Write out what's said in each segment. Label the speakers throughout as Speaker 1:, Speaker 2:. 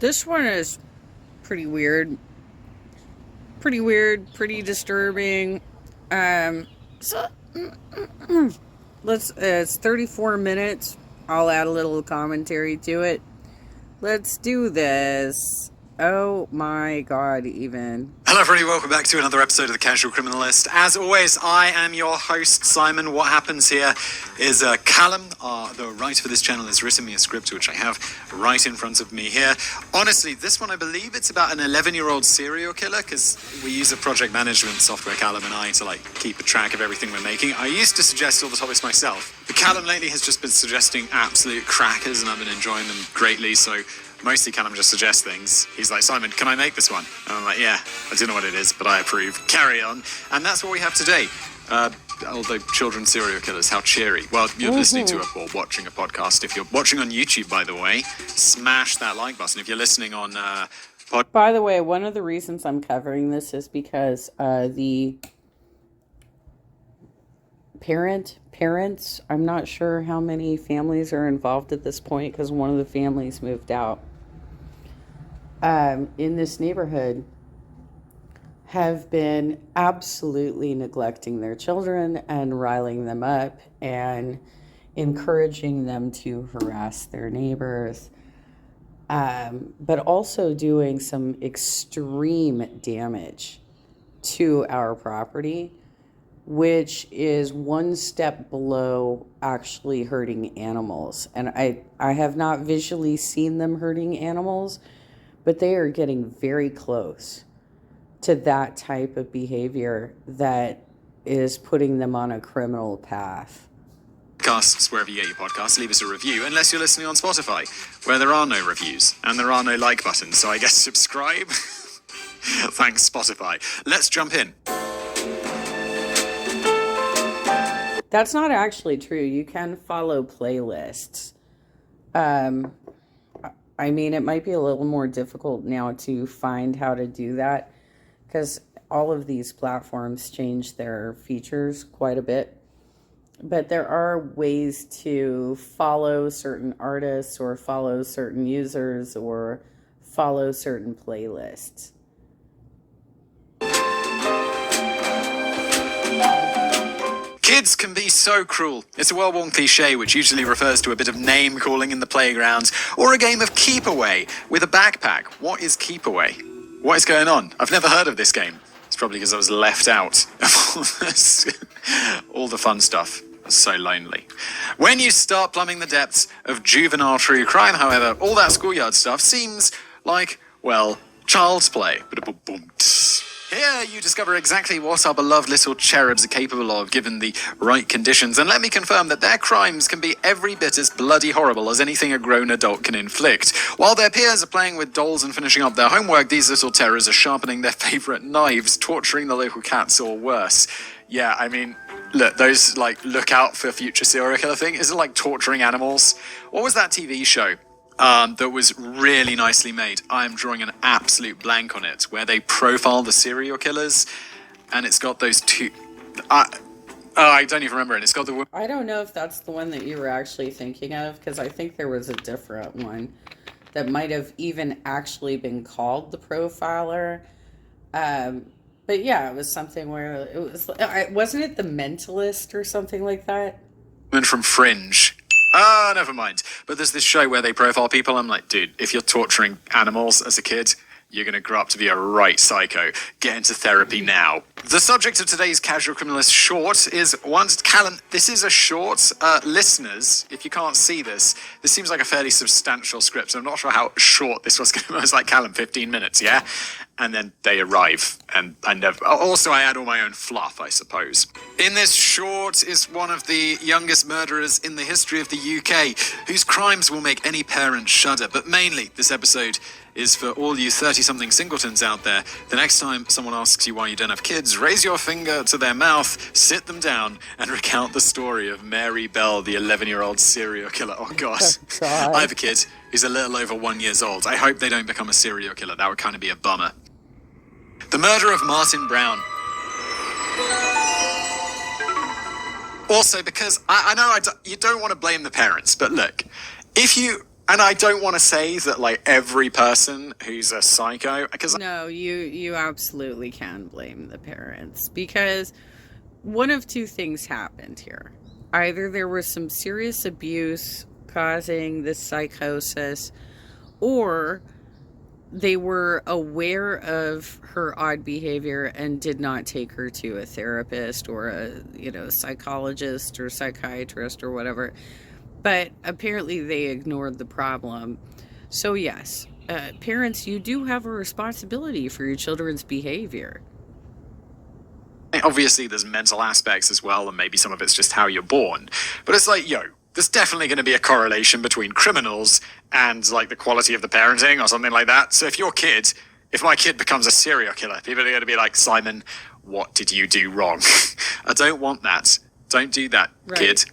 Speaker 1: This one is pretty weird. Pretty weird, pretty disturbing. So it's 34 minutes. I'll add a little commentary to it. Let's do this. Oh my god, even.
Speaker 2: Hello everybody, welcome back to another episode of The Casual Criminalist. As always, I am your host, Simon. What happens here is Callum, the writer for this channel, has written me a script which I have right in front of me here. Honestly, this one I believe it's about an 11-year-old serial killer, because we use a project management software, Callum and I, to keep a track of everything we're making. I used to suggest all the topics myself, but Callum lately has just been suggesting absolute crackers and I've been enjoying them greatly, so mostly Callum just suggests things. He's like, Simon, can I make this one? And I'm like, yeah, I don't know what it is, but I approve. Carry on. And that's what we have today. Although children serial killers, how cheery. Well, you're listening to or watching a podcast. If you're watching on YouTube, by the way, smash that like button. If you're listening on
Speaker 1: By the way, one of the reasons I'm covering this is because the parents, I'm not sure how many families are involved at this point because one of the families moved out. In this neighborhood have been absolutely neglecting their children and riling them up and encouraging them to harass their neighbors, but also doing some extreme damage to our property, which is one step below actually hurting animals. And I have not visually seen them hurting animals, but they are getting very close to that type of behavior that is putting them on a criminal path.
Speaker 2: Podcasts, wherever you get your podcasts, leave us a review, unless you're listening on Spotify, where there are no reviews and there are no like buttons, so I guess subscribe. Thanks, Spotify. Let's jump in.
Speaker 1: That's not actually true. You can follow playlists. I mean, it might be a little more difficult now to find how to do that because all of these platforms change their features quite a bit. But there are ways to follow certain artists or follow certain users or follow certain playlists.
Speaker 2: Kids can be so cruel. It's a well-worn cliche which usually refers to a bit of name-calling in the playground or a game of keep away with a backpack. What is keep away? What is going on? I've never heard of this game. It's probably because I was left out of all the fun stuff. It's so lonely. When you start plumbing the depths of juvenile true crime, however, all that schoolyard stuff seems like, well, child's play. Here you discover exactly what our beloved little cherubs are capable of given the right conditions, and let me confirm that their crimes can be every bit as bloody horrible as anything a grown adult can inflict. While their peers are playing with dolls and finishing up their homework, these little terrors are sharpening their favourite knives, torturing the local cats, or worse. Yeah, I mean, look, those, look out for future serial killer thing, isn't like torturing animals? What was that TV show? That was really nicely made. I'm drawing an absolute blank on it, where they profile the serial killers, and it's got those two... I don't even remember it. It's got the...
Speaker 1: I don't know if that's the one that you were actually thinking of, because I think there was a different one that might have even actually been called The Profiler. But yeah, it was something where it was... Wasn't it The Mentalist or something like that?
Speaker 2: From Fringe. Never mind. But there's this show where they profile people. I'm like, dude, if you're torturing animals as a kid, you're going to grow up to be a right psycho. Get into therapy now. The subject of today's Casual Criminalist short is Callum, this is a short. Listeners, if you can't see this seems like a fairly substantial script. I'm not sure how short this was going to be. I was like, Callum, 15 minutes, yeah? And then they arrive, and I add all my own fluff, I suppose. In this short is one of the youngest murderers in the history of the UK, whose crimes will make any parent shudder. But mainly, this episode is for all you 30-something singletons out there. The next time someone asks you why you don't have kids, raise your finger to their mouth, sit them down, and recount the story of Mary Bell, the 11-year-old serial killer. Oh, God. I have a kid who's a little over 1 year old. I hope they don't become a serial killer. That would kind of be a bummer. The murder of Martin Brown. Also, because I know you don't want to blame the parents, but look, if you And I don't want to say that, like, every person who's a psycho, because
Speaker 1: No, you absolutely can blame the parents, because one of two things happened here. Either there was some serious abuse causing this psychosis, or they were aware of her odd behavior and did not take her to a therapist or a psychologist or psychiatrist or whatever. But apparently they ignored the problem. So yes, parents, you do have a responsibility for your children's behavior.
Speaker 2: obviously there's mental aspects as well, and maybe some of it's just how you're born. But it's like, there's definitely going to be a correlation between criminals and, like, the quality of the parenting or something like that. So if my kid becomes a serial killer, people are going to be like, Simon, what did you do wrong? I don't want that. Don't do that, kid.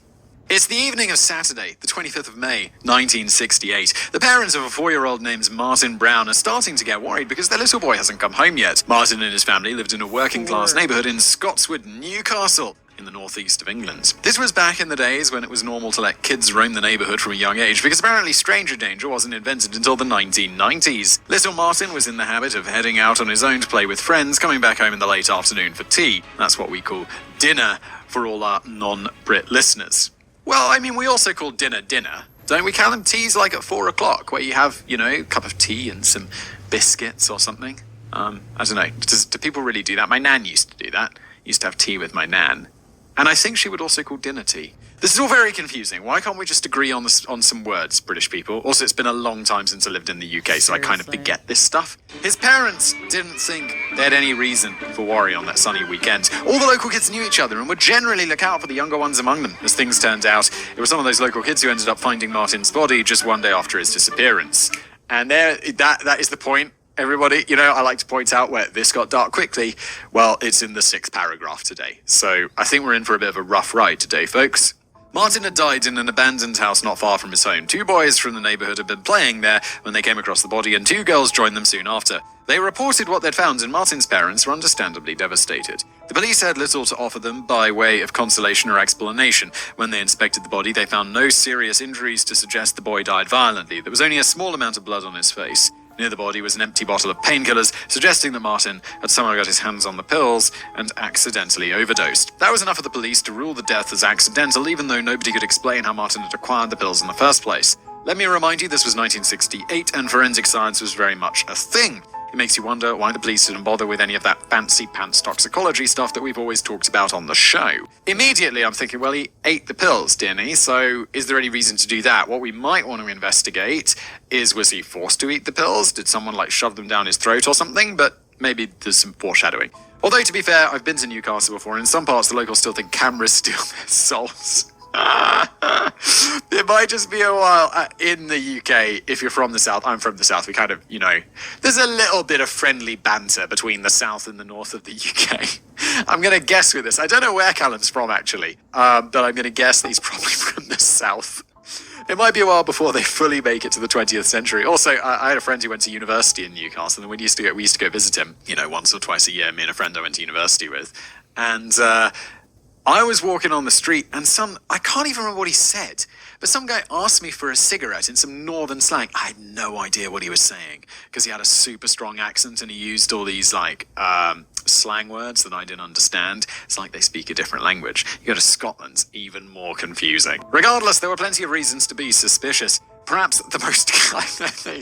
Speaker 2: It's the evening of Saturday, the 25th of May, 1968. The parents of a 4-year-old named Martin Brown are starting to get worried because their little boy hasn't come home yet. Martin and his family lived in a working-class neighbourhood in Scotswood, Newcastle, in the northeast of England. This was back in the days when it was normal to let kids roam the neighbourhood from a young age, because apparently stranger danger wasn't invented until the 1990s. Little Martin was in the habit of heading out on his own to play with friends, coming back home in the late afternoon for tea. That's what we call dinner for all our non-Brit listeners. Well, I mean, we also call dinner dinner. Don't we call them teas like at 4 o'clock, where you have, a cup of tea and some biscuits or something? I don't know. Do people really do that? My nan used to do that. Used to have tea with my nan. And I think she would also call dinner tea. This is all very confusing. Why can't we just agree on some words, British people? Also, it's been a long time since I lived in the UK, so I kind of beget this stuff. His parents didn't think they had any reason for worry on that sunny weekend. All the local kids knew each other and would generally look out for the younger ones among them. As things turned out, it was some of those local kids who ended up finding Martin's body just one day after his disappearance. And that is the point. Everybody, I like to point out where this got dark quickly. Well, it's in the 6th paragraph today. So I think we're in for a bit of a rough ride today, folks. Martin had died in an abandoned house not far from his home. 2 boys from the neighbourhood had been playing there when they came across the body, and 2 girls joined them soon after. They reported what they'd found, and Martin's parents were understandably devastated. The police had little to offer them by way of consolation or explanation. When they inspected the body, they found no serious injuries to suggest the boy died violently. There was only a small amount of blood on his face. Near the body was an empty bottle of painkillers, suggesting that Martin had somehow got his hands on the pills and accidentally overdosed. That was enough for the police to rule the death as accidental, even though nobody could explain how Martin had acquired the pills in the first place. Let me remind you, this was 1968, and forensic science was very much a thing. It makes you wonder why the police didn't bother with any of that fancy pants toxicology stuff that we've always talked about on the show. Immediately, I'm thinking, well, he ate the pills, didn't he? So is there any reason to do that? What we might want to investigate is, was he forced to eat the pills? Did someone, shove them down his throat or something? But maybe there's some foreshadowing. Although, to be fair, I've been to Newcastle before, and in some parts the locals still think cameras steal their souls. It might just be a while in the UK. If you're from the south, I'm from the south, we kind of, there's a little bit of friendly banter between the south and the north of the UK. I'm going to guess with this. I don't know where Callum's from, actually, but I'm going to guess that he's probably from the south. It might be a while before they fully make it to the 20th century. Also, I had a friend who went to university in Newcastle, and we used to go visit him, once or twice a year, me and a friend I went to university with. And I was walking on the street, and I can't even remember what he said, but some guy asked me for a cigarette in some northern slang. I had no idea what he was saying, because he had a super strong accent, and he used all these, slang words that I didn't understand. It's like they speak a different language. You go to Scotland, even more confusing. Regardless, there were plenty of reasons to be suspicious. Perhaps the most...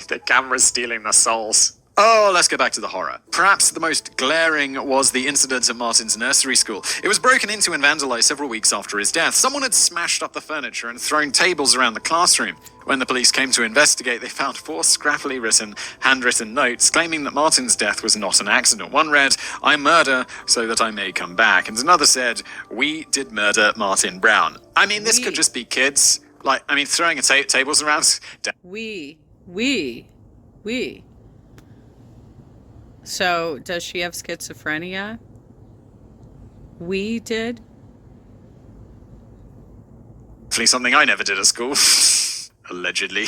Speaker 2: the camera's stealing the souls. Oh, let's go back to the horror. Perhaps the most glaring was the incident at Martin's nursery school. It was broken into and vandalized several weeks after his death. Someone had smashed up the furniture and thrown tables around the classroom. When the police came to investigate, they found 4 scrappily written, handwritten notes claiming that Martin's death was not an accident. One read, "I murder so that I may come back." And another said, "We did murder Martin Brown." I mean, this could just be kids. Throwing tables around.
Speaker 1: We. So, does she have schizophrenia? We did?
Speaker 2: Definitely something I never did at school. Allegedly.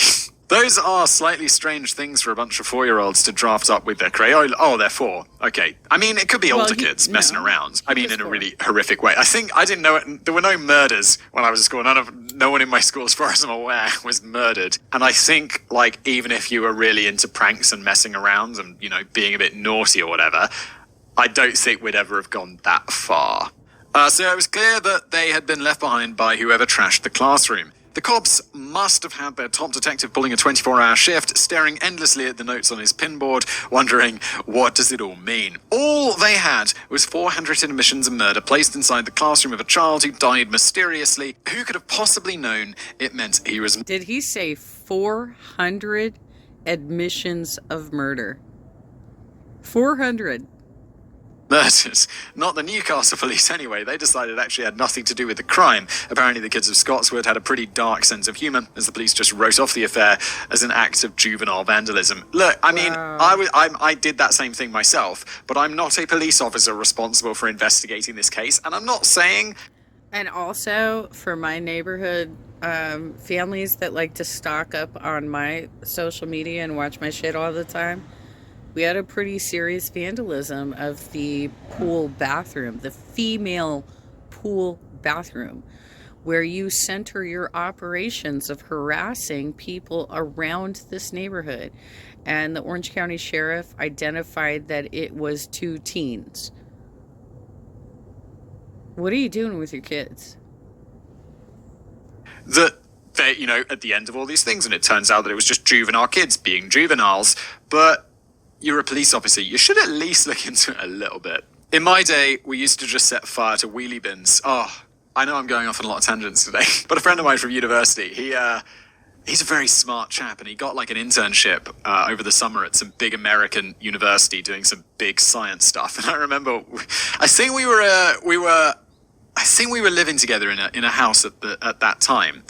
Speaker 2: Those are slightly strange things for a bunch of 4-year-olds to draft up with their crayon. Oh, they're 4. Okay. I mean, it could be older kids messing around. I mean, in a really horrific way. I think, I didn't know it. There were no murders when I was at school. No one in my school, as far as I'm aware, was murdered. And I think, like, even if you were really into pranks and messing around and, you know, being a bit naughty or whatever, I don't think we'd ever have gone that far. So it was clear that they had been left behind by whoever trashed the classroom. The cops must have had their top detective pulling a 24-hour shift, staring endlessly at the notes on his pinboard, wondering, what does it all mean? All they had was 400 admissions of murder placed inside the classroom of a child who died mysteriously. Who could have possibly known it meant he was...
Speaker 1: Did he say 400 admissions of murder? 400.
Speaker 2: murdered. Not the Newcastle police anyway. They decided it actually had nothing to do with the crime. Apparently the kids of Scotswood had a pretty dark sense of humour, as the police just wrote off the affair as an act of juvenile vandalism. Look, I mean, I did that same thing myself, but I'm not a police officer responsible for investigating this case, and I'm not saying...
Speaker 1: And also, for my neighborhood families that like to stock up on my social media and watch my shit all the time, we had a pretty serious vandalism of the pool bathroom, the female pool bathroom, where you center your operations of harassing people around this neighborhood. And the Orange County Sheriff identified that it was 2 teens. What are you doing with your kids?
Speaker 2: That they, you know, at the end of all these things, and it turns out that it was just juvenile kids being juveniles, but you're a police officer, you should at least look into it a little bit. In my day, we used to just set fire to wheelie bins. Oh, I know I'm going off on a lot of tangents today, but a friend of mine from university, he's a very smart chap, and he got like an internship over the summer at some big American university doing some big science stuff. And I remember, I think we were living together in a house at that time.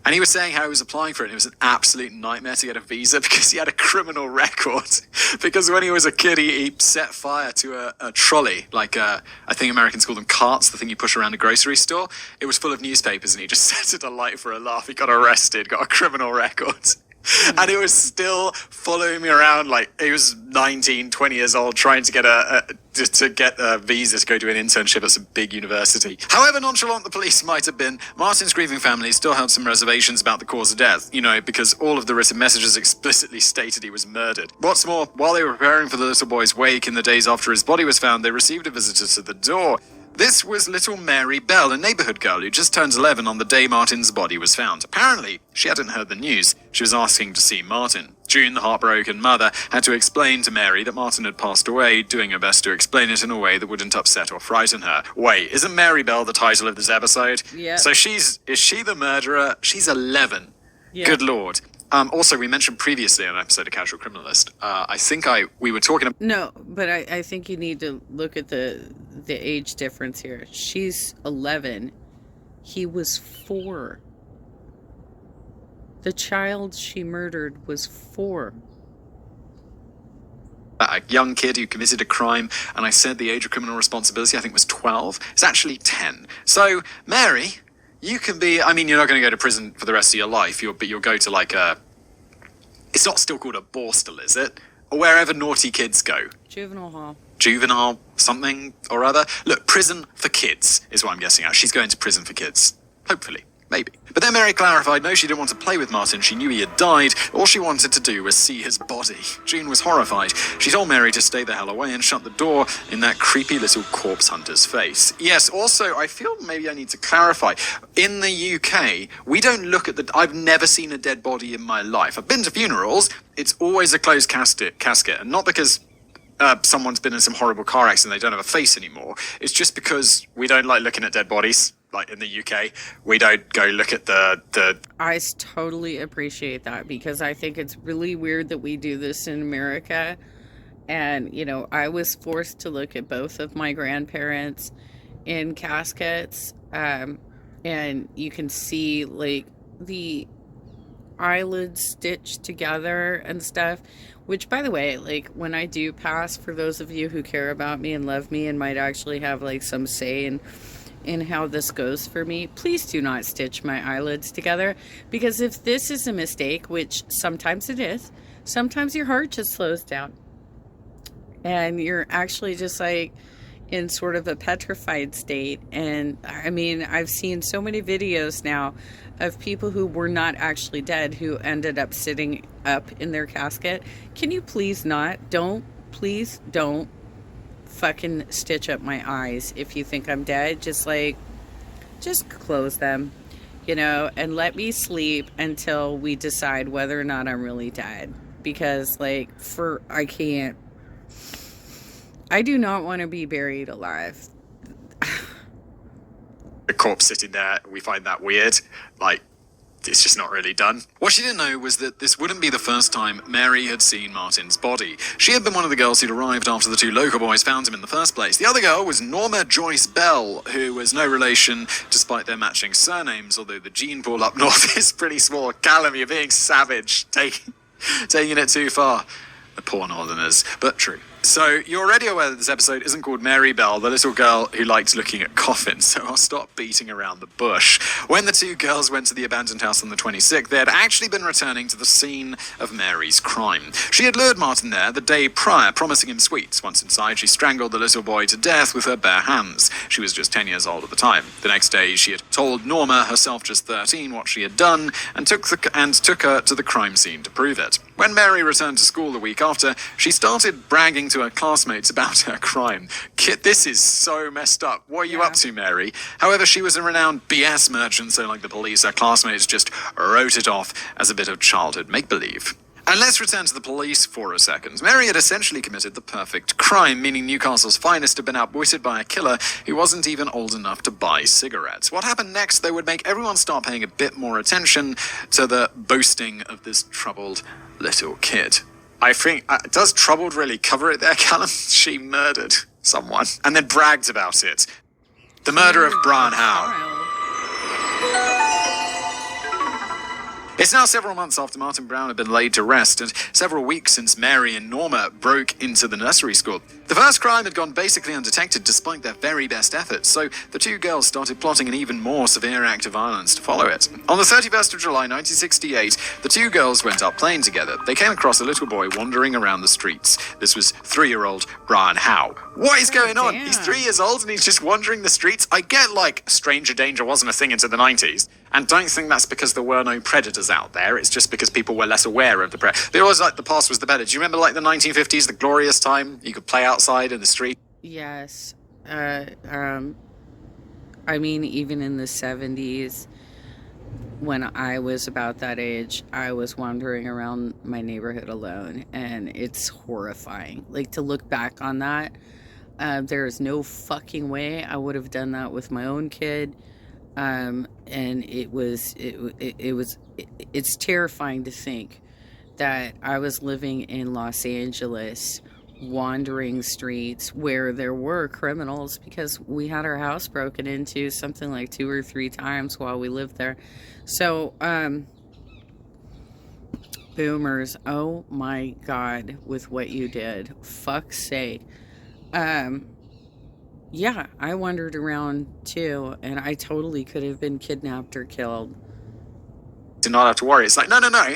Speaker 2: And he was saying how he was applying for it, and it was an absolute nightmare to get a visa because he had a criminal record. Because when he was a kid, he set fire to a trolley, like I think Americans call them carts, the thing you push around a grocery store. It was full of newspapers, and he just set it alight for a laugh. He got arrested, got a criminal record. And it was still following me around, like he was 19, 20 years old, trying to get a visa to go to an internship at some big university. However nonchalant the police might have been, Martin's grieving family still held some reservations about the cause of death, you know, because all of the written messages explicitly stated he was murdered. What's more, while they were preparing for the little boy's wake in the days after his body was found, they received a visitor to the door. This was little Mary Bell, a neighbourhood girl who just turned 11 on the day Martin's body was found. Apparently, she hadn't heard the news. She was asking to see Martin. June, the heartbroken mother, had to explain to Mary that Martin had passed away, doing her best to explain it in a way that wouldn't upset or frighten her. Wait, isn't Mary Bell the title of this episode?
Speaker 1: Yeah.
Speaker 2: So is she the murderer? She's 11. Yeah. Good Lord. Also, we mentioned previously on an episode of Casual Criminalist, I think we were talking about...
Speaker 1: No, but I think you need to look at the age difference here. She's 11. He was 4. The child she murdered was 4.
Speaker 2: A young kid who committed a crime, and I said the age of criminal responsibility, I think, was 12. It's actually 10. So, Mary... You can be, I mean, you're not going to go to prison for the rest of your life, but you'll go to like it's not still called a borstal, is it? Or wherever naughty kids go.
Speaker 1: Juvenile hall.
Speaker 2: Juvenile something or other. Look, prison for kids is what I'm guessing at. She's going to prison for kids. Hopefully. Maybe. But then Mary clarified, no, she didn't want to play with Martin. She knew he had died. All she wanted to do was see his body. June was horrified. She told Mary to stay the hell away and shut the door in that creepy little corpse hunter's face. Yes, also, I feel maybe I need to clarify. In the UK, we don't look at I've never seen a dead body in my life. I've been to funerals. It's always a closed casket. And not because someone's been in some horrible car accident, they don't have a face anymore. It's just because we don't like looking at dead bodies. Like in the UK, we don't go look at the...
Speaker 1: I totally appreciate that, because I think it's really weird that we do this in America. And, you know, I was forced to look at both of my grandparents in caskets. And you can see, like, the eyelids stitched together and stuff. Which, by the way, like, when I do pass, for those of you who care about me and love me and might actually have, like, some say in in how this goes for me, please do not stitch my eyelids together, because if this is a mistake, which sometimes it is, sometimes your heart just slows down and you're actually just like in sort of a petrified state. And I mean, I've seen so many videos now of people who were not actually dead who ended up sitting up in their casket. Can you please please don't fucking stitch up my eyes if you think I'm dead. Just close them, and let me sleep until we decide whether or not I'm really dead. Because I do not want to be buried alive.
Speaker 2: The corpse sitting there, we find that weird. It's just not really done. What she didn't know was that this wouldn't be the first time Mary had seen Martin's body. She had been one of the girls who'd arrived after the two local boys found him in the first place. The other girl was Norma Joyce Bell, who was no relation despite their matching surnames, although the gene pool up north is pretty small. Callum, you're being savage, taking it too far. The poor northerners, but true. So, you're already aware that this episode isn't called Mary Bell, the little girl who liked looking at coffins, so I'll stop beating around the bush. When the two girls went to the abandoned house on the 26th, they had actually been returning to the scene of Mary's crime. She had lured Martin there the day prior, promising him sweets. Once inside, she strangled the little boy to death with her bare hands. She was just 10 years old at the time. The next day, she had told Norma, herself just 13, what she had done, and took her to the crime scene to prove it. When Mary returned to school the week after, she started bragging to her classmates about her crime. Kid, this is so messed up. What are you up to, Mary? However, she was a renowned BS merchant, so like the police, her classmates just wrote it off as a bit of childhood make-believe. And let's return to the police for a second. Mary had essentially committed the perfect crime, meaning Newcastle's finest had been outwitted by a killer who wasn't even old enough to buy cigarettes. What happened next, though, would make everyone start paying a bit more attention to the boasting of this troubled little kid. I think, does troubled really cover it there, Callum? She murdered someone and then bragged about it. The murder of Brian Howe. It's now several months after Martin Brown had been laid to rest, and several weeks since Mary and Norma broke into the nursery school. The first crime had gone basically undetected despite their very best efforts, so the two girls started plotting an even more severe act of violence to follow it. On the 31st of July 1968, the two girls went out playing together. They came across a little boy wandering around the streets. This was 3-year-old Brian Howe. What is going on?
Speaker 1: Damn.
Speaker 2: He's 3 years old and he's just wandering the streets? I get stranger danger wasn't a thing into the 90s. And don't think that's because there were no predators out there. It's just because people were less aware of the predator. They always the past was the better. Do you remember the 1950s, the glorious time you could play outside in the street?
Speaker 1: Yes. I mean, even in the 70s, when I was about that age, I was wandering around my neighborhood alone, and it's horrifying. To look back on that, there is no fucking way I would have done that with my own kid. And it's terrifying to think that I was living in Los Angeles, wandering streets where there were criminals, because we had our house broken into something like 2 or 3 times while we lived there. So, boomers, oh my God, with what you did. Fuck's sake. Yeah, I wandered around too, and I totally could have been kidnapped or killed.
Speaker 2: Did not have to worry. It's no.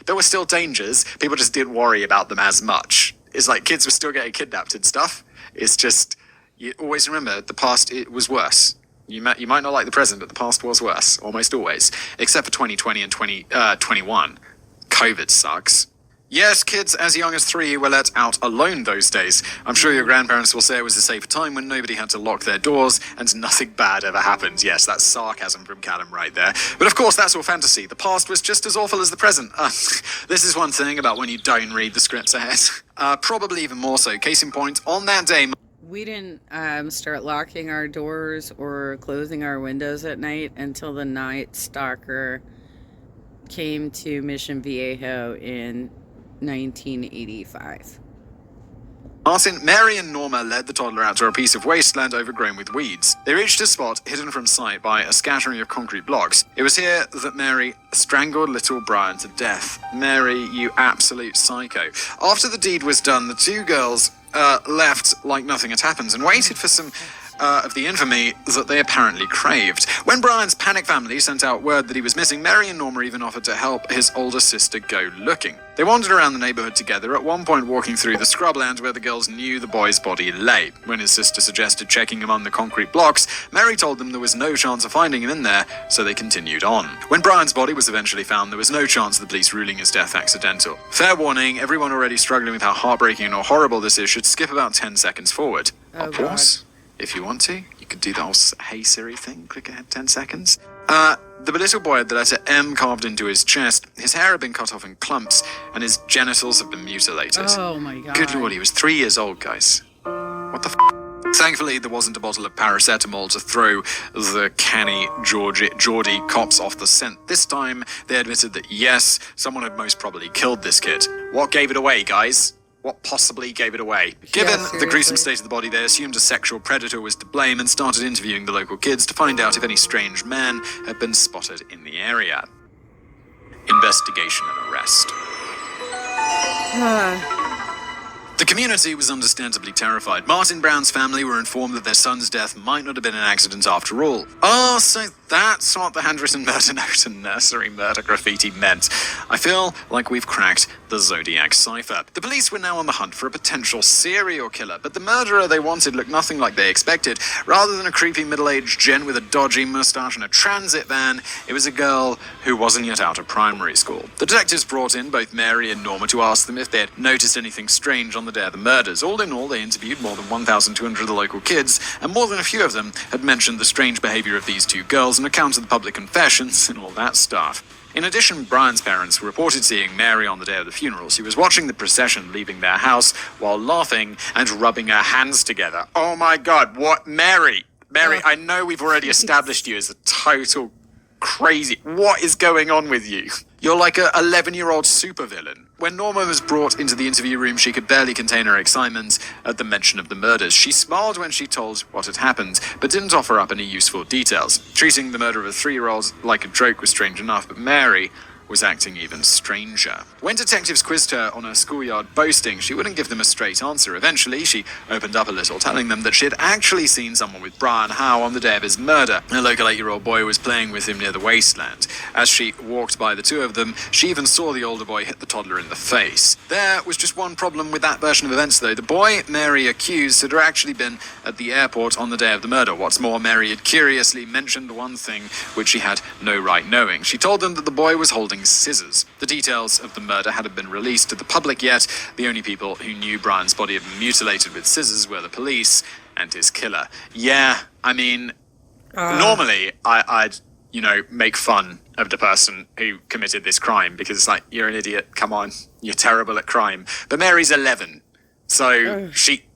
Speaker 2: There were still dangers. People just didn't worry about them as much. It's kids were still getting kidnapped and stuff. It's just, you always remember, the past, it was worse. You might not like the present, but the past was worse, almost always. Except for 2020 and 2021. COVID sucks. Yes, kids as young as 3 were let out alone those days. I'm sure your grandparents will say it was a safer time when nobody had to lock their doors and nothing bad ever happened. Yes, that's sarcasm from Callum right there. But of course, that's all fantasy. The past was just as awful as the present. This is one thing about when you don't read the scripts ahead. Probably even more so. Case in point, on that day...
Speaker 1: We didn't start locking our doors or closing our windows at night until the Night Stalker came to Mission Viejo in 1985.
Speaker 2: Martin, Mary and Norma led the toddler out to a piece of wasteland overgrown with weeds. They reached a spot hidden from sight by a scattering of concrete blocks. It was here that Mary strangled little Brian to death. Mary, you absolute psycho. After the deed was done, the two girls left like nothing had happened and waited for some of the infamy that they apparently craved. When Brian's panic family sent out word that he was missing, Mary and Norma even offered to help his older sister go looking. They wandered around the neighborhood together, at one point walking through the scrubland where the girls knew the boy's body lay. When his sister suggested checking him on the concrete blocks, Mary told them there was no chance of finding him in there, so they continued on. When Brian's body was eventually found, there was no chance of the police ruling his death accidental. Fair warning, everyone already struggling with how heartbreaking or horrible this is should skip about 10 seconds forward.
Speaker 1: Oh,
Speaker 2: Pause. If you want to, you could do the whole Hey Siri thing, click ahead 10 seconds. The little boy had the letter M carved into his chest, his hair had been cut off in clumps, and his genitals had been mutilated.
Speaker 1: Oh my god.
Speaker 2: Good lord, he was 3 years old, guys. What the f***? Thankfully, there wasn't a bottle of paracetamol to throw the canny Geordie cops off the scent. This time, they admitted that yes, someone had most probably killed this kid. What gave it away, guys? What possibly gave it away? Given the gruesome state of the body, they assumed a sexual predator was to blame and started interviewing the local kids to find out if any strange man had been spotted in the area. Investigation and arrest. The community was understandably terrified. Martin Brown's family were informed that their son's death might not have been an accident after all. Oh, so that's what the handwritten murder note and nursery murder graffiti meant. I feel like we've cracked the Zodiac cipher. The police were now on the hunt for a potential serial killer, but the murderer they wanted looked nothing like they expected. Rather than a creepy middle-aged gent with a dodgy mustache and a transit van, it was a girl who wasn't yet out of primary school. The detectives brought in both Mary and Norma to ask them if they had noticed anything strange on the day of the murders. All in all, they interviewed more than 1,200 of the local kids, and more than a few of them had mentioned the strange behavior of these two girls and accounted the public confessions and all that stuff. In addition, Brian's parents reported seeing Mary on the day of the funeral. She was watching the procession leaving their house while laughing and rubbing her hands together. Oh my god, what? Mary, I know we've already established you as a total crazy. What is going on with you? You're like a 11-year-old supervillain. When Norma was brought into the interview room, she could barely contain her excitement at the mention of the murders. She smiled when she told what had happened, but didn't offer up any useful details. Treating the murder of a 3-year-old like a joke was strange enough, but Mary was acting even stranger. When detectives quizzed her on her schoolyard boasting, she wouldn't give them a straight answer. Eventually, she opened up a little, telling them that she had actually seen someone with Brian Howe on the day of his murder. A local 8-year-old boy was playing with him near the wasteland. As she walked by the two of them, she even saw the older boy hit the toddler in the face. There was just one problem with that version of events, though. The boy Mary accused had actually been at the airport on the day of the murder. What's more, Mary had curiously mentioned one thing which she had no right knowing. She told them that the boy was holding scissors. The details of the murder hadn't been released to the public yet. The only people who knew Brian's body had been mutilated with scissors were the police and his killer. Yeah, I mean, normally I'd, make fun of the person who committed this crime because it's like, you're an idiot, come on, you're terrible at crime. But Mary's 11, so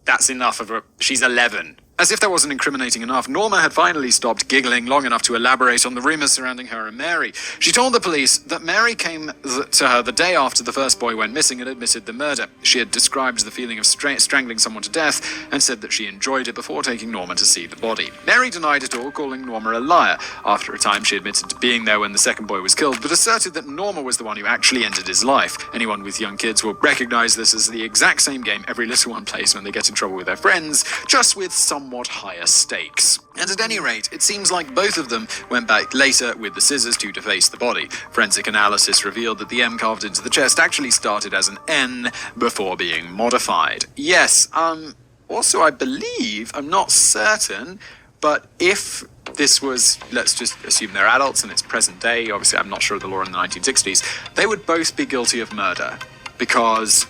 Speaker 2: that's enough of her. She's 11. As if that wasn't incriminating enough, Norma had finally stopped giggling long enough to elaborate on the rumors surrounding her and Mary. She told the police that Mary came to her the day after the first boy went missing and admitted the murder. She had described the feeling of strangling someone to death and said that she enjoyed it before taking Norma to see the body. Mary denied it all, calling Norma a liar. After a time, she admitted to being there when the second boy was killed, but asserted that Norma was the one who actually ended his life. Anyone with young kids will recognize this as the exact same game every little one plays when they get in trouble with their friends, just with somewhat higher stakes. And at any rate, it seems like both of them went back later with the scissors to deface the body. Forensic analysis revealed that the M carved into the chest actually started as an N before being modified. Yes, also I believe, I'm not certain, but if this was, let's just assume they're adults and it's present day, obviously I'm not sure of the law in the 1960s, they would both be guilty of murder because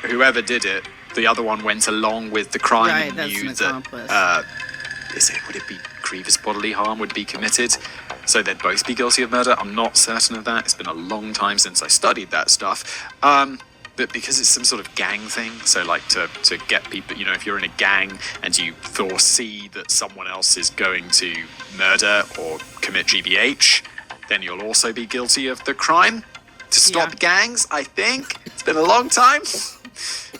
Speaker 2: whoever did it, the other one went along with the crime and knew that would it be grievous bodily harm would be committed, so they'd both be guilty of murder. I'm not certain of that. It's been a long time since I studied that stuff, but because it's some sort of gang thing, so like to get people, if you're in a gang and you foresee that someone else is going to murder or commit GBH, then you'll also be guilty of the crime to stop gangs, I think. It's been a long time.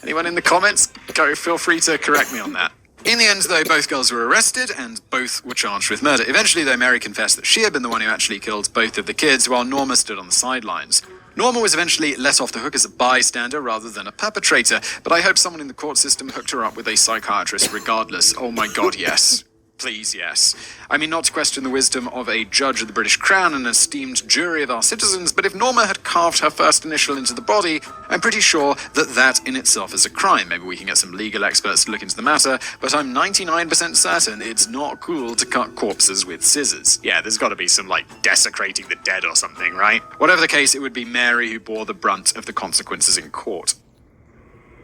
Speaker 2: Anyone in the comments, feel free to correct me on that. In the end, though, both girls were arrested and both were charged with murder. Eventually, though, Mary confessed that she had been the one who actually killed both of the kids, while Norma stood on the sidelines. Norma was eventually let off the hook as a bystander rather than a perpetrator, but I hope someone in the court system hooked her up with a psychiatrist regardless. Oh my god, yes. Please, yes. I mean, not to question the wisdom of a judge of the British Crown and an esteemed jury of our citizens, but if Norma had carved her first initial into the body, I'm pretty sure that that in itself is a crime. Maybe we can get some legal experts to look into the matter, but I'm 99% certain it's not cool to cut corpses with scissors. Yeah, there's got to be some, like, desecrating the dead or something, right? Whatever the case, it would be Mary who bore the brunt of the consequences in court.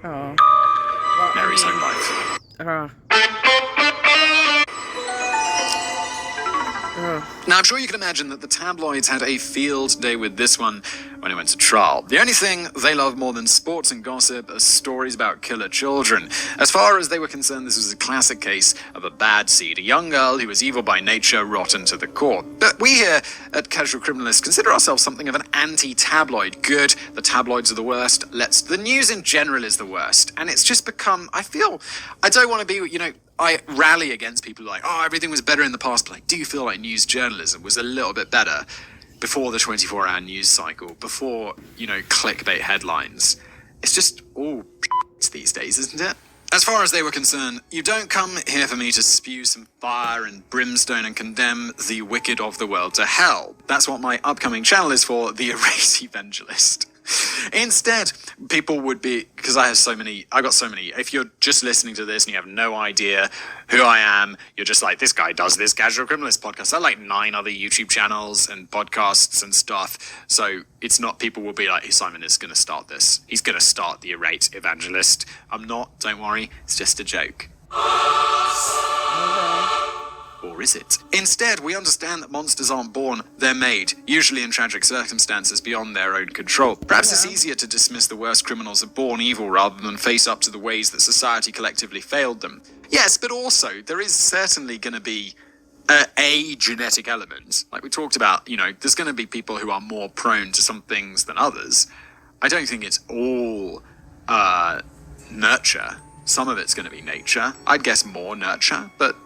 Speaker 1: Oh.
Speaker 2: Mary's own life. Now, I'm sure you can imagine that the tabloids had a field day with this one when it went to trial. The only thing they love more than sports and gossip are stories about killer children. As far as they were concerned, this was a classic case of a bad seed, a young girl who was evil by nature, rotten to the core. But we here at Casual Criminalists consider ourselves something of an anti-tabloid. Good, the tabloids are the worst. The news in general is the worst. And it's just become, I don't want to be, I rally against people like, oh, everything was better in the past, but I do feel like news journalism was a little bit better before the 24-hour news cycle, before, clickbait headlines. It's just all these days, isn't it? As far as they were concerned, you don't come here for me to spew some fire and brimstone and condemn the wicked of the world to hell. That's what my upcoming channel is for, The Erase Evangelist. Instead, people would be, because I got so many, if you're just listening to this and you have no idea who I am, you're just like, this guy does this Casual Criminalist podcast. I have like 9 other YouTube channels and podcasts and stuff, so it's not, people will be like, hey, Simon is going to start this. He's going to start The Erase Evangelist. I'm not, don't worry, it's just a joke. Or is it? Instead, we understand that monsters aren't born, they're made, usually in tragic circumstances beyond their own control. Perhaps it's easier to dismiss the worst criminals as born evil rather than face up to the ways that society collectively failed them. Yes, but also, there is certainly going to be a genetic element. Like we talked about, there's going to be people who are more prone to some things than others. I don't think it's all nurture. Some of it's going to be nature. I'd guess more nurture, but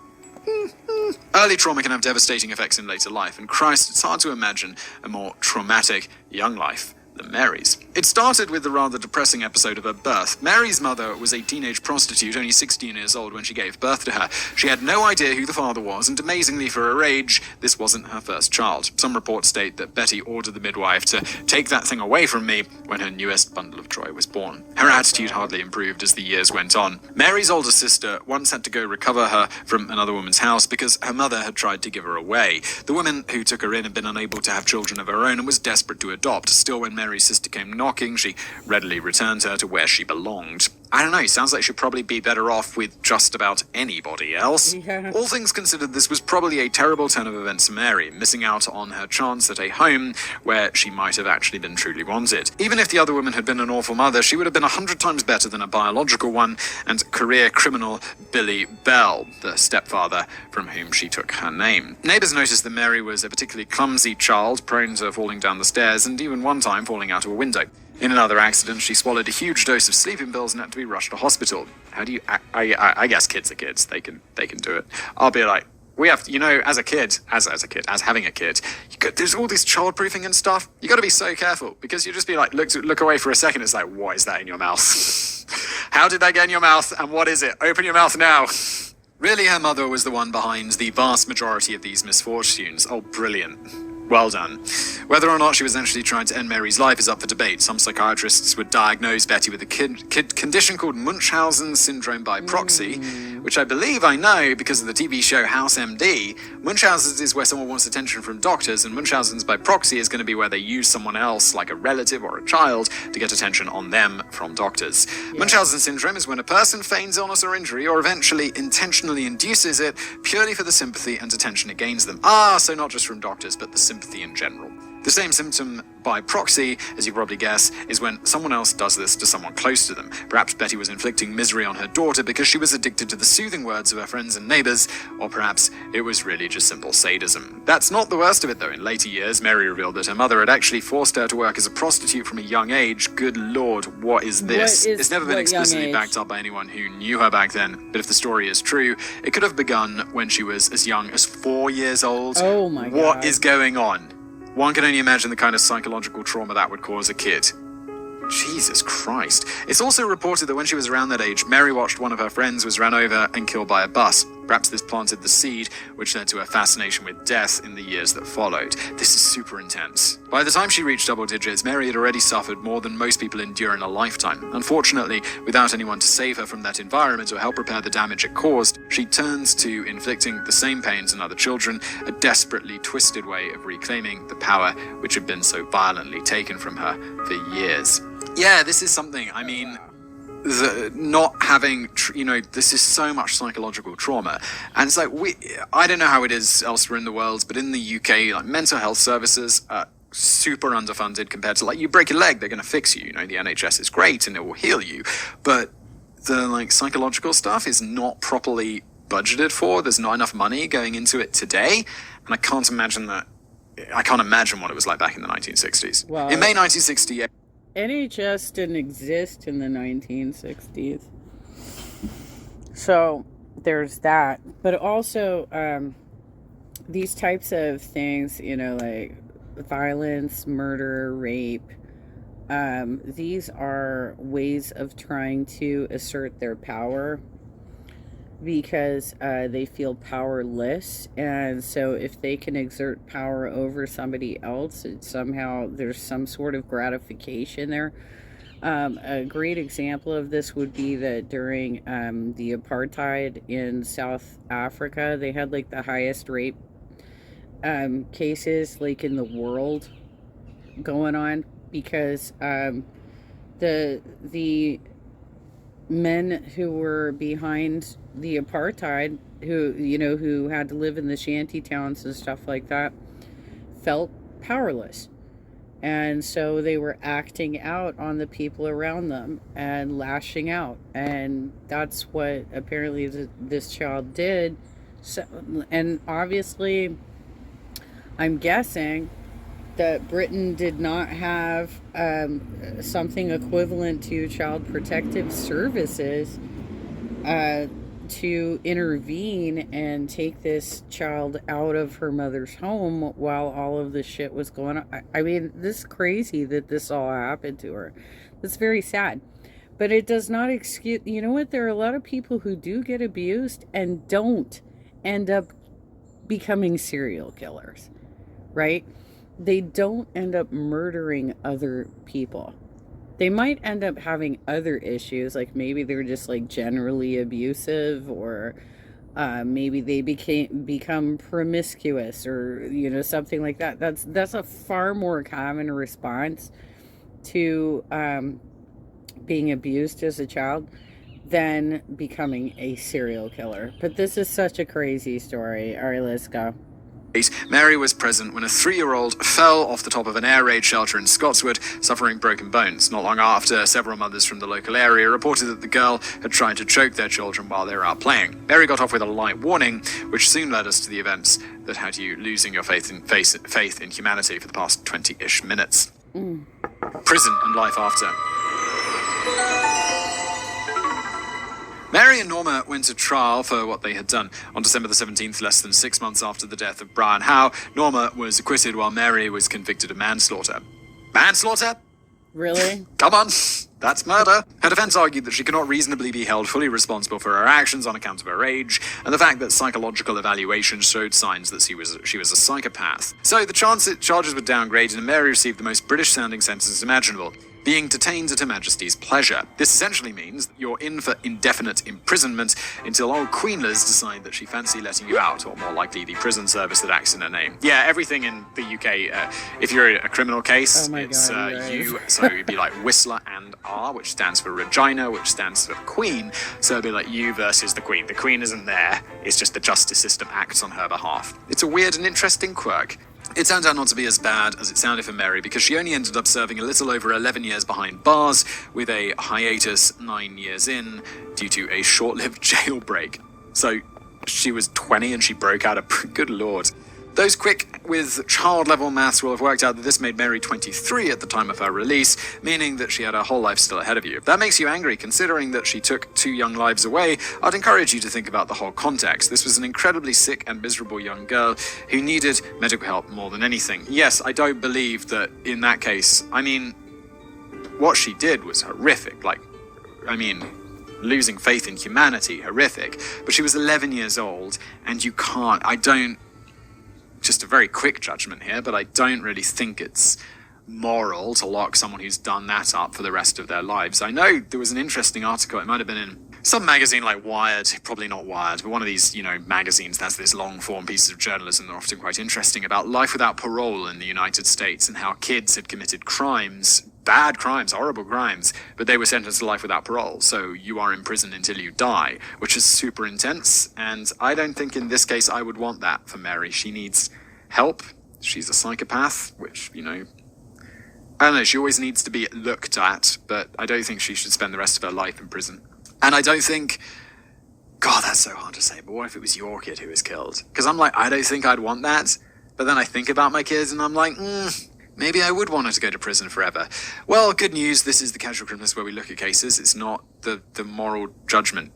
Speaker 2: early trauma can have devastating effects in later life, and Christ, it's hard to imagine a more traumatic young life than Mary's. It started with the rather depressing episode of her birth. Mary's mother was a teenage prostitute, only 16 years old when she gave birth to her. She had no idea who the father was, and amazingly for her age, this wasn't her first child. Some reports state that Betty ordered the midwife to take that thing away from me when her newest bundle of joy was born. Her attitude hardly improved as the years went on. Mary's older sister once had to go recover her from another woman's house because her mother had tried to give her away. The woman who took her in had been unable to have children of her own and was desperate to adopt. Still, when Mary's sister came knocking, she readily returned her to where she belonged. I don't know, sounds like she'd probably be better off with just about anybody else.
Speaker 1: Yeah.
Speaker 2: All things considered, this was probably a terrible turn of events for Mary, missing out on her chance at a home where she might have actually been truly wanted. Even if the other woman had been an awful mother, she would have been 100 times better than a biological one, and career criminal Billy Bell, the stepfather from whom she took her name. Neighbours noticed that Mary was a particularly clumsy child, prone to falling down the stairs, and even one time falling out of a window. In another accident, she swallowed a huge dose of sleeping pills and had to be rushed to hospital. How do you... I guess kids are kids. They can do it. I'll be like, we have to, as having a kid, there's all this childproofing and stuff. You got to be so careful because you just be like, look away for a second. It's like, what is that in your mouth? How did that get in your mouth? And what is it? Open your mouth now. Really, her mother was the one behind the vast majority of these misfortunes. Oh, brilliant. Well done. Whether or not she was actually trying to end Mary's life is up for debate. Some psychiatrists would diagnose Betty with a condition called Munchausen syndrome by proxy, which I believe I know because of the TV show House MD. Munchausen's is where someone wants attention from doctors, and Munchausen's by proxy is going to be where they use someone else, like a relative or a child, to get attention on them from doctors. Yeah. Munchausen syndrome is when a person feigns illness or injury, or eventually intentionally induces it, purely for the sympathy and attention it gains them. So not just from doctors, but the sympathy in general. The same symptom by proxy, as you can probably guess, is when someone else does this to someone close to them. Perhaps Betty was inflicting misery on her daughter because she was addicted to the soothing words of her friends and neighbors, or perhaps it was really just simple sadism. That's not the worst of it, though. In later years, Mary revealed that her mother had actually forced her to work as a prostitute from a young age. Good lord, what is this? It's never been explicitly backed up by anyone who knew her back then, but if the story is true, it could have begun when she was as young as 4 years old.
Speaker 1: Oh my God.
Speaker 2: What is going on? One can only imagine the kind of psychological trauma that would cause a kid. Jesus Christ. It's also reported that when she was around that age, Mary watched one of her friends was run over and killed by a bus. Perhaps this planted the seed, which led to her fascination with death in the years that followed. This is super intense. By the time she reached double digits, Mary had already suffered more than most people endure in a lifetime. Unfortunately, without anyone to save her from that environment or help repair the damage it caused, she turns to inflicting the same pains on other children, a desperately twisted way of reclaiming the power which had been so violently taken from her for years. Yeah, this is something, I mean, not having, this is so much psychological trauma. And it's like, I don't know how it is elsewhere in the world, but in the UK, like, mental health services are super underfunded compared to, like, you break a leg, they're going to fix you. The NHS is great and it will heal you. But the, like, psychological stuff is not properly budgeted for. There's not enough money going into it today. And I can't imagine what it was like back in the 1960s.
Speaker 1: Well,
Speaker 2: in May 1968,
Speaker 1: NHS didn't exist in the 1960s. So there's that. But also, these types of things, like violence, murder, rape, these are ways of trying to assert their power because they feel powerless. And so if they can exert power over somebody else, somehow there's some sort of gratification there. A great example of this would be that during the apartheid in South Africa, they had like the highest rape cases like in the world going on because the men who were behind the apartheid, who had to live in the shanty towns and stuff like that, felt powerless. And so they were acting out on the people around them and lashing out. And that's what apparently this child did. So, and obviously, I'm guessing that Britain did not have something equivalent to Child Protective Services to intervene and take this child out of her mother's home while all of this shit was going on. I mean, this is crazy that this all happened to her. It's very sad. But it does not excuse... You know what? There are a lot of people who do get abused and don't end up becoming serial killers, right? They don't end up murdering other people. They might end up having other issues, like maybe they're just like generally abusive, or maybe they become promiscuous, or something like that. That's a far more common response to being abused as a child than becoming a serial killer. But this is such a crazy story. All right, let's go.
Speaker 2: Mary was present when a 3-year-old fell off the top of an air raid shelter in Scotswood, suffering broken bones. Not long after, several mothers from the local area reported that the girl had tried to choke their children while they were out playing. Mary got off with a light warning, which soon led us to the events that had you losing your faith in humanity for the past 20-ish minutes. Prison and life after. Mary and Norma went to trial for what they had done. On December the 17th, less than 6 months after the death of Brian Howe, Norma was acquitted while Mary was convicted of manslaughter. Manslaughter?
Speaker 1: Really?
Speaker 2: Come on, that's murder. Her defense argued that she could not reasonably be held fully responsible for her actions on account of her age, and the fact that psychological evaluations showed signs that she was a psychopath. So the charges were downgraded, and Mary received the most British-sounding sentences imaginable: being detained at Her Majesty's pleasure. This essentially means that you're in for indefinite imprisonment until old Queen Liz decide that she fancy letting you out, or more likely the prison service that acts in her name. Yeah, everything in the UK, if you're a criminal case, it's you, so it'd be like Whistler and R, which stands for Regina, which stands for Queen, so it'd be like you versus the Queen. The Queen isn't there, it's just the justice system acts on her behalf. It's a weird and interesting quirk. It turned out not to be as bad as it sounded for Mary, because she only ended up serving a little over 11 years behind bars, with a hiatus 9 years in due to a short-lived jailbreak. So she was 20 and she broke out good lord. Those quick with child-level maths will have worked out that this made Mary 23 at the time of her release, meaning that she had her whole life still ahead of you. If that makes you angry, considering that she took 2 young lives away, I'd encourage you to think about the whole context. This was an incredibly sick and miserable young girl who needed medical help more than anything. Yes, I don't believe that in that case, what she did was horrific. Losing faith in humanity, horrific. But she was 11 years old, and just a very quick judgment here, but I don't really think it's moral to lock someone who's done that up for the rest of their lives. I know there was an interesting article, it might have been in some magazine like Wired, probably not Wired, but one of these, magazines that's this long-form pieces of journalism that are often quite interesting, about life without parole in the United States and how kids had committed crimes, bad crimes, horrible crimes, but they were sentenced to life without parole. So you are in prison until you die, which is super intense. And I don't think in this case I would want that for Mary. She needs help. She's a psychopath, which, I don't know, she always needs to be looked at, but I don't think she should spend the rest of her life in prison. And I don't think, God, that's so hard to say, but what if it was your kid who was killed? Because I'm like, I don't think I'd want that. But then I think about my kids and I'm like, maybe I would want her to go to prison forever. Well, good news, this is the Casual Criminalist where we look at cases. It's not the moral judgment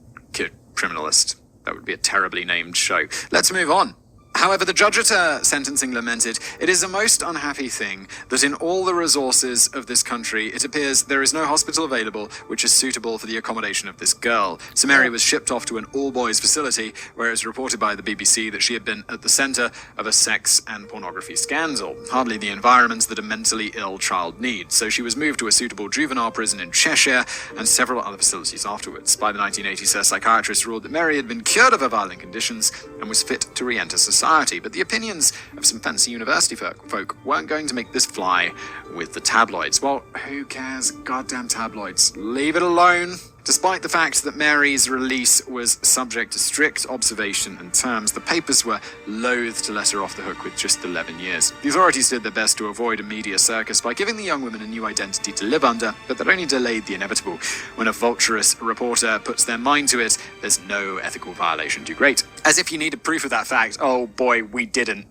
Speaker 2: criminalist. That would be a terribly named show. Let's move on. However, the judge at her sentencing lamented, "It is a most unhappy thing that in all the resources of this country, it appears there is no hospital available which is suitable for the accommodation of this girl." So Mary was shipped off to an all-boys facility, where it was reported by the BBC that she had been at the centre of a sex and pornography scandal. Hardly the environment that a mentally ill child needs. So she was moved to a suitable juvenile prison in Cheshire and several other facilities afterwards. By the 1980s, her psychiatrist ruled that Mary had been cured of her violent conditions and was fit to re-enter society. But the opinions of some fancy university folk weren't going to make this fly with the tabloids. Well, who cares? Goddamn tabloids. Leave it alone. Despite the fact that Mary's release was subject to strict observation and terms, the papers were loath to let her off the hook with just 11 years. The authorities did their best to avoid a media circus by giving the young woman a new identity to live under, but that only delayed the inevitable. When a vulturous reporter puts their mind to it, there's no ethical violation too great. As if you needed proof of that fact. Oh boy, we didn't.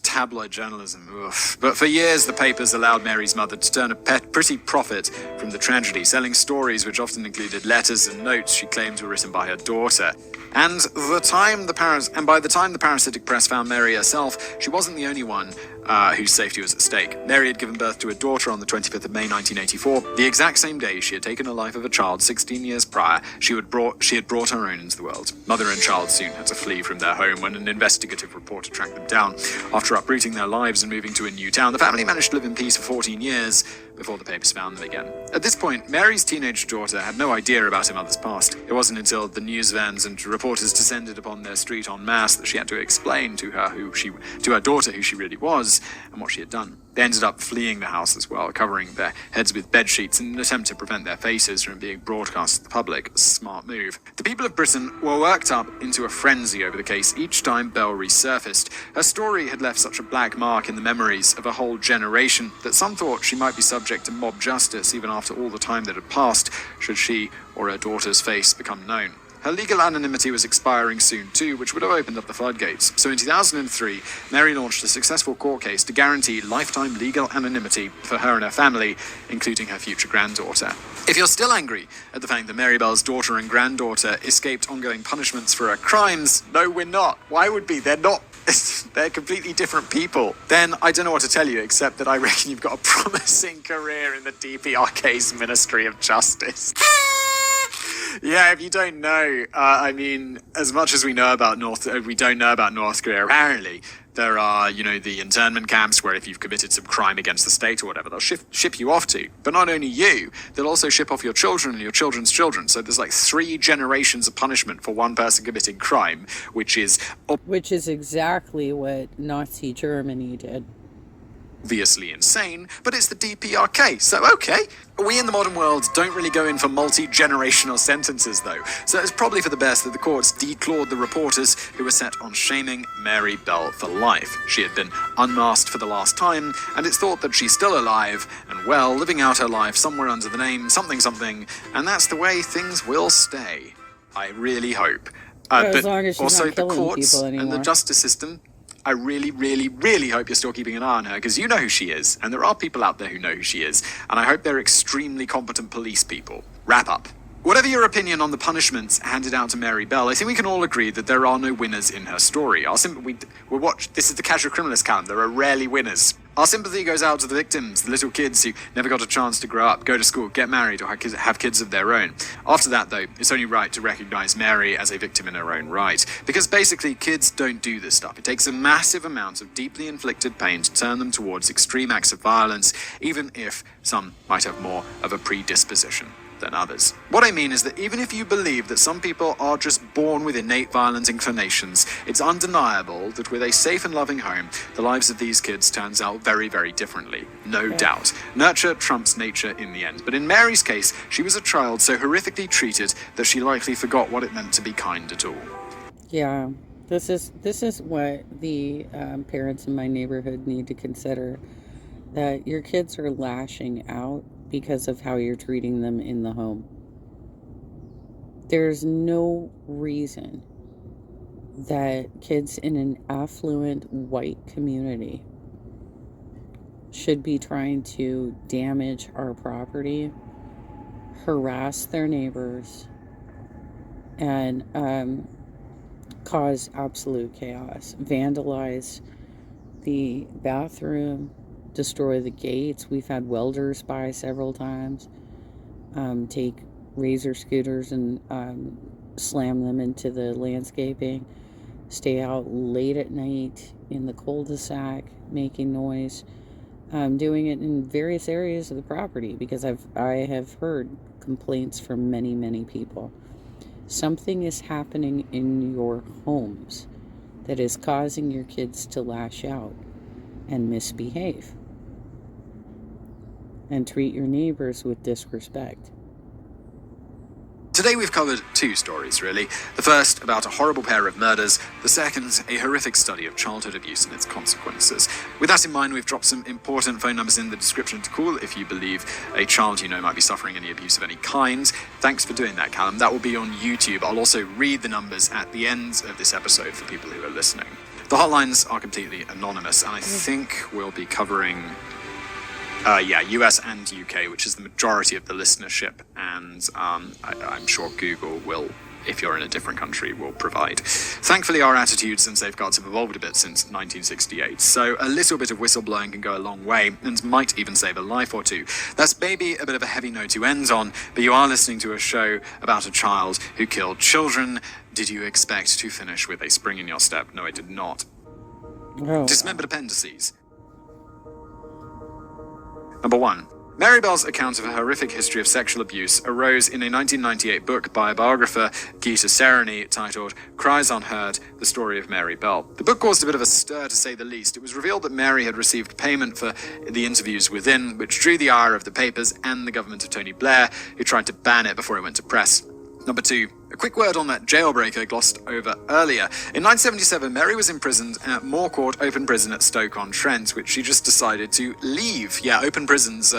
Speaker 2: Tabloid journalism. Oof. But for years, the papers allowed Mary's mother to turn a pretty profit from the tragedy, selling stories which often included letters and notes she claimed were written by her daughter. And by the time the parasitic press found Mary herself, she wasn't the only one whose safety was at stake. Mary had given birth to a daughter on the 25th of May 1984, the exact same day she had taken the life of a child 16 years prior. She had brought her own into the world. Mother and child soon had to flee from their home when an investigative reporter tracked them down. After uprooting their lives and moving to a new town, the family managed to live in peace for 14 years before the papers found them again. At this point, Mary's teenage daughter had no idea about her mother's past. It wasn't until the news vans and reporters descended upon their street en masse that she had to explain to her daughter who she really was and what she had done. They ended up fleeing the house as well, covering their heads with bed sheets in an attempt to prevent their faces from being broadcast to the public. Smart move. The people of Britain were worked up into a frenzy over the case each time Belle resurfaced. Her story had left such a black mark in the memories of a whole generation that some thought she might be subject to mob justice even after all the time that had passed, should she or her daughter's face become known. Her legal anonymity was expiring soon too, which would have opened up the floodgates. So in 2003, Mary launched a successful court case to guarantee lifetime legal anonymity for her and her family, including her future granddaughter. If you're still angry at the fact that Mary Belle's daughter and granddaughter escaped ongoing punishments for her crimes, no, we're not. Why would we? They're not. They're completely different people. Then I don't know what to tell you, except that I reckon you've got a promising career in the DPRK's Ministry of Justice. Yeah, if you don't know, as much as we don't know about North Korea, apparently there are, the internment camps where if you've committed some crime against the state or whatever, they'll ship you off to. But not only you, they'll also ship off your children and your children's children. So there's like 3 generations of punishment for one person committing crime, which is
Speaker 1: exactly what Nazi Germany did.
Speaker 2: obviously insane, but it's the DPRK, so okay. We in the modern world don't really go in for multi-generational sentences though, so it's probably for the best that the courts declawed the reporters who were set on shaming Mary Bell for life. She had been unmasked for the last time, and it's thought that she's still alive and well, living out her life somewhere under the name something something, and that's the way things will stay. I really hope.
Speaker 1: As
Speaker 2: But
Speaker 1: long as she's
Speaker 2: also
Speaker 1: not
Speaker 2: the
Speaker 1: killing
Speaker 2: courts
Speaker 1: people
Speaker 2: and the
Speaker 1: anymore.
Speaker 2: justice system, I really, really, really hope you're still keeping an eye on her, because you know who she is, and there are people out there who know who she is, and I hope they're extremely competent police people. Wrap up. Whatever your opinion on the punishments handed out to Mary Bell, I think we can all agree that there are no winners in her story. This is the Casual Criminalist column. There are rarely winners. Our sympathy goes out to the victims, the little kids who never got a chance to grow up, go to school, get married, or have kids of their own. After that, though, it's only right to recognise Mary as a victim in her own right. Because basically, kids don't do this stuff. It takes a massive amount of deeply inflicted pain to turn them towards extreme acts of violence, even if some might have more of a predisposition than others. What I mean is that even if you believe that some people are just born with innate violent inclinations, it's undeniable that with a safe and loving home, the lives of these kids turns out very, very differently. No doubt. Nurture trumps nature in the end. But in Mary's case, she was a child so horrifically treated that she likely forgot what it meant to be kind at all.
Speaker 1: Yeah, this is what the parents in my neighborhood need to consider, that your kids are lashing out because of how you're treating them in the home. There's no reason that kids in an affluent white community should be trying to damage our property, harass their neighbors, and cause absolute chaos, vandalize the bathroom, destroy the gates. We've had welders by several times, take razor scooters and slam them into the landscaping, stay out late at night in the cul-de-sac making noise, doing it in various areas of the property, because I have heard complaints from many people. Something is happening in your homes that is causing your kids to lash out and misbehave and treat your neighbors with disrespect.
Speaker 2: Today we've covered two stories, really. The first about a horrible pair of murders, the second a horrific study of childhood abuse and its consequences. With that in mind, we've dropped some important phone numbers in the description to call if you believe a child you know might be suffering any abuse of any kind. Thanks for doing that, Callum. That will be on YouTube. I'll also read the numbers at the end of this episode for people who are listening. The hotlines are completely anonymous, and I think we'll be covering US and UK, which is the majority of the listenership, and I'm sure Google will, if you're in a different country, will provide. Thankfully, our attitudes and safeguards have evolved a bit since 1968, so a little bit of whistleblowing can go a long way, and might even save a life or two. That's maybe a bit of a heavy note to end on, but you are listening to a show about a child who killed children. Did you expect to finish with a spring in your step? No, I did not.
Speaker 1: Oh.
Speaker 2: Dismembered appendices. Number 1. Mary Bell's account of a horrific history of sexual abuse arose in a 1998 book by biographer Gita Sereny titled Cries Unheard, The Story of Mary Bell. The book caused a bit of a stir, to say the least. It was revealed that Mary had received payment for the interviews within, which drew the ire of the papers and the government of Tony Blair, who tried to ban it before it went to press. Number 2. A quick word on that jailbreaker glossed over earlier. In 1977, Mary was imprisoned at Moor Court Open Prison at Stoke-on-Trent, which she just decided to leave. Yeah, open prisons,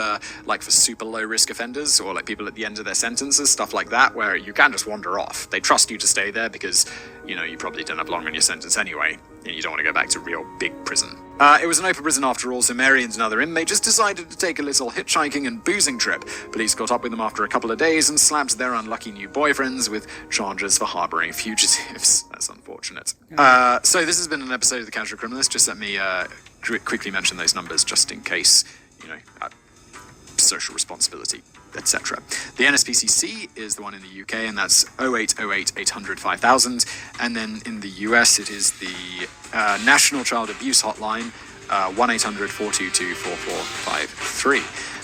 Speaker 2: like for super low-risk offenders, or like people at the end of their sentences, stuff like that, where you can just wander off. They trust you to stay there because, you know, you probably don't have long on your sentence anyway, and you don't want to go back to real big prison. It was an open prison after all, so Mary and another inmate just decided to take a little hitchhiking and boozing trip. Police caught up with them after a couple of days and slapped their unlucky new boyfriends with charges for harbouring fugitives. That's unfortunate. So this has been an episode of The Casual Criminalist. Just let me quickly mention those numbers just in case, you know, social responsibility, etc. The NSPCC is the one in the UK, and that's 0808 800 5000. And then in the US, it is the National Child Abuse Hotline, 1-800-422-4453.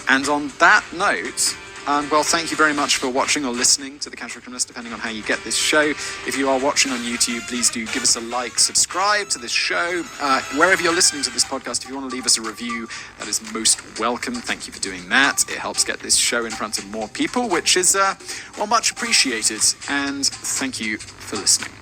Speaker 2: And on that note, And well, thank you very much for watching or listening to The Casual Criminalist, depending on how you get this show. If you are watching on YouTube, please do give us a like, subscribe to this show. Wherever you're listening to this podcast, if you want to leave us a review, that is most welcome. Thank you for doing that. It helps get this show in front of more people, which is, well, much appreciated. And thank you for listening.